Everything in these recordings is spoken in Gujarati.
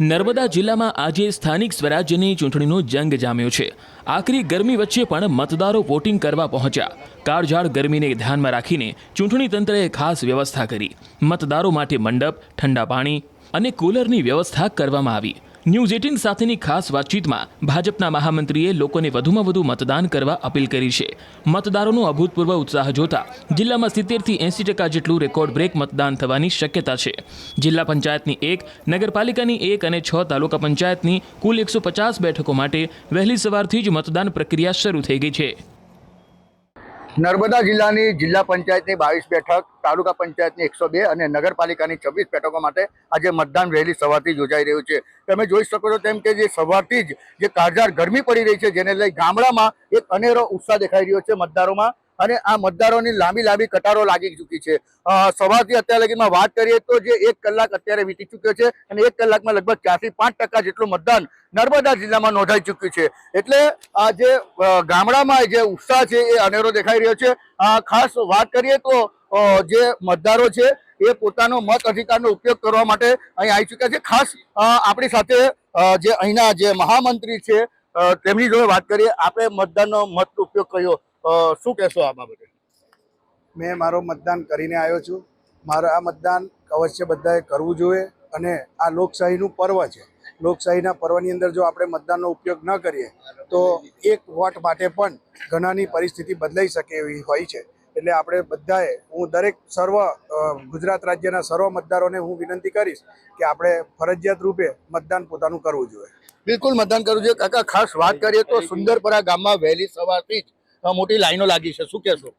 નર્મદા જિલ્લામાં આજે સ્થાનિક સ્વરાજ્યની ચૂંટણીનો જંગ જામ્યો છે। આકરી ગરમી વચ્ચે પણ મતદારો વોટિંગ કરવા પહોંચ્યા। કાળઝાળ ગરમીને ધ્યાનમાં રાખીને ચૂંટણી તંત્રએ ખાસ વ્યવસ્થા કરી। મતદારો માટે મંડપ, ઠંડા પાણી અને કુલરની વ્યવસ્થા કરવામાં આવી। ન્યૂઝ 18 સાથેની ખાસ વાતચીતમાં ભાજપના મહામંત્રીએ લોકોને વધુમાં વધુ મતદાન કરવા અપીલ કરી છે। મતદારોનો અભૂતપૂર્વ ઉત્સાહ જોતા જિલ્લામાં 70 થી 80% જેટલું રેકોર્ડ બ્રેક મતદાન થવાની શક્યતા છે। જિલ્લા પંચાયતની 1, નગરપાલિકાની 1 અને 6 તાલુકા પંચાયતની કુલ 150 બેઠકો માટે વહેલી સવારથી જ મતદાન પ્રક્રિયા શરૂ થઈ ગઈ છે। નર્મદા જિલ્લાની જિલ્લા પંચાયતની 22 બેઠક, તાલુકા પંચાયતની 102 અને નગરપાલિકાની 26 બેઠકો માટે આજે મતદાન વહેલી સવારથી યોજાઈ રહ્યું છે। તમે જોઈ શકો છો તેમ કે જે સવારથી જ જે કાળઝાળ ગરમી પડી રહી છે, જેને લઈ ગામડામાં એક અનેરો ઉત્સાહ દેખાઈ રહ્યો છે મતદારોમાં, અને આ મતદારોની લાંબી કતારો લાગી ચૂકી છે। સવારથી અત્યાર લગીમાં વાત કરીએ તો જે 1 કલાક અત્યારે વીતી ચૂક્યો છે અને 1 કલાકમાં લગભગ 4 થી 5% જેટલું મતદાન નર્મદા જિલ્લામાં નોંધાઈ ચૂક્યું છે। એટલે આ જે ગામડામાં જે ઉત્સાહ છે એ અનેરો દેખાઈ રહ્યો છે। ખાસ વાત કરીએ તો જે મતદારો છે એ પોતાનો મત અધિકારનો ઉપયોગ કરવા માટે અહીં આવી ચૂક્યા છે। ખાસ આપણી સાથે જે અહીંના જે મહામંત્રી છે તેમની જોડે વાત કરીએ। આપણે મતદાનનો મતનો ઉપયોગ કર્યો, શું કહેશો આ બાબતે? મેં મારો મતદાન કરીને આવ્યો છું। મારા આ મતદાન અવશ્ય બધાએ કરવું જોઈએ, અને આ લોકશાહીનું પર્વ છે। લોકશાહીના પર્વની અંદર જો આપણે મતદાનનો ઉપયોગ ન કરીએ તો એક વોટ માટે પણ ઘણાની પરિસ્થિતિ બદલાઈ શકે એવી હોય છે। એટલે આપણે બધાએ, હું દરેક ગુજરાત રાજ્યના સર્વ મતદારોને હું વિનંતી કરીશ કે આપણે ફરજિયાત રૂપે મતદાન પોતાનું કરવું જોઈએ। બિલકુલ મતદાન કરવું જોઈએ। કાકા, ખાસ વાત કરીએ તો સુંદરપરા ગામમાં વહેલી સવારથી જ મોટી લાઈનો લાગી છે, શું કહેશો?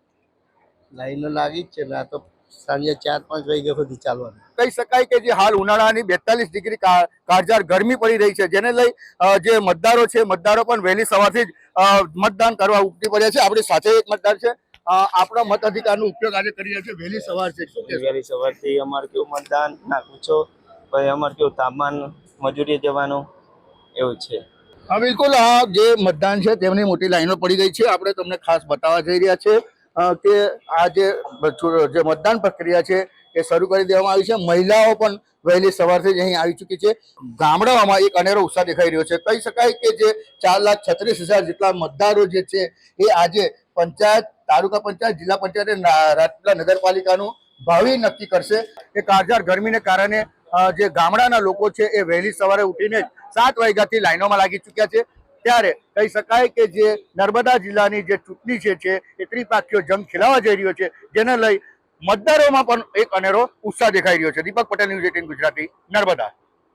લાઈનો લાગી જ છે ને, આ તો સાંજે 4-5 વાગ્યા સુધી ચાલવાનું। કહી શકાય કે જે હાલ ઉનાળાની 42 ડિગ્રી કાળઝાળ ગરમી પડી રહી છે, જેને લઈ જે મતદારો છે, મતદારો પણ વહેલી સવારથી જ મતદાન કરવા ઉમટી પડ્યા છે। આપણી સાથે એક મતદાર છે, આપણા મત અધિકારનો ઉપયોગ આજે કરી રહ્યા છે વહેલી સવાર છે, શું કહેશો? વહેલી સવારથી અમારે કેવું મતદાન ના પૂછો, પછી અમારે કેવું તાપમાન, મજૂરી જવાનું એવું છે। હા, બિલકુલ આ જે મતદાન છે તેમની મોટી લાઈનો પડી ગઈ છે। આપણે તમને ખાસ બતાવવા જઈ રહ્યા છે કે આ જે મતદાન પ્રક્રિયા છે એ શરૂ કરી દેવામાં આવી છે। મહિલાઓ પણ વહેલી સવારથી જ અહીં આવી ચૂકી છે। ગામડાઓમાં એક અનેરો ઉત્સાહ દેખાઈ રહ્યો છે। કહી શકાય કે જે 4,36,000 જેટલા મતદારો જે છે એ આજે પંચાયત, તાલુકા પંચાયત, જિલ્લા પંચાયત અને રાજપીપળા નગરપાલિકાનું ભાવિ નક્કી કરશે। એ કાળઝાળ ગરમીને કારણે જે ગામડાના લોકો છે એ વહેલી સવારે ઉઠીને જ 7 વાગ્યાથી લાઈનોમાં લાગી ચૂક્યા છે। ત્યારે કહી શકાય કે જે નર્મદા જિલ્લાની જે ચૂંટણી છે એ ત્રિપાખીયો જંગ ખેલાવા જઈ રહ્યો છે, જેને લઈ મતદારોમાં પણ એક અનેરો ઉત્સાહ દેખાઈ રહ્યો છે। દીપક પટેલ, ન્યૂઝ 18 ગુજરાતી, નર્મદા।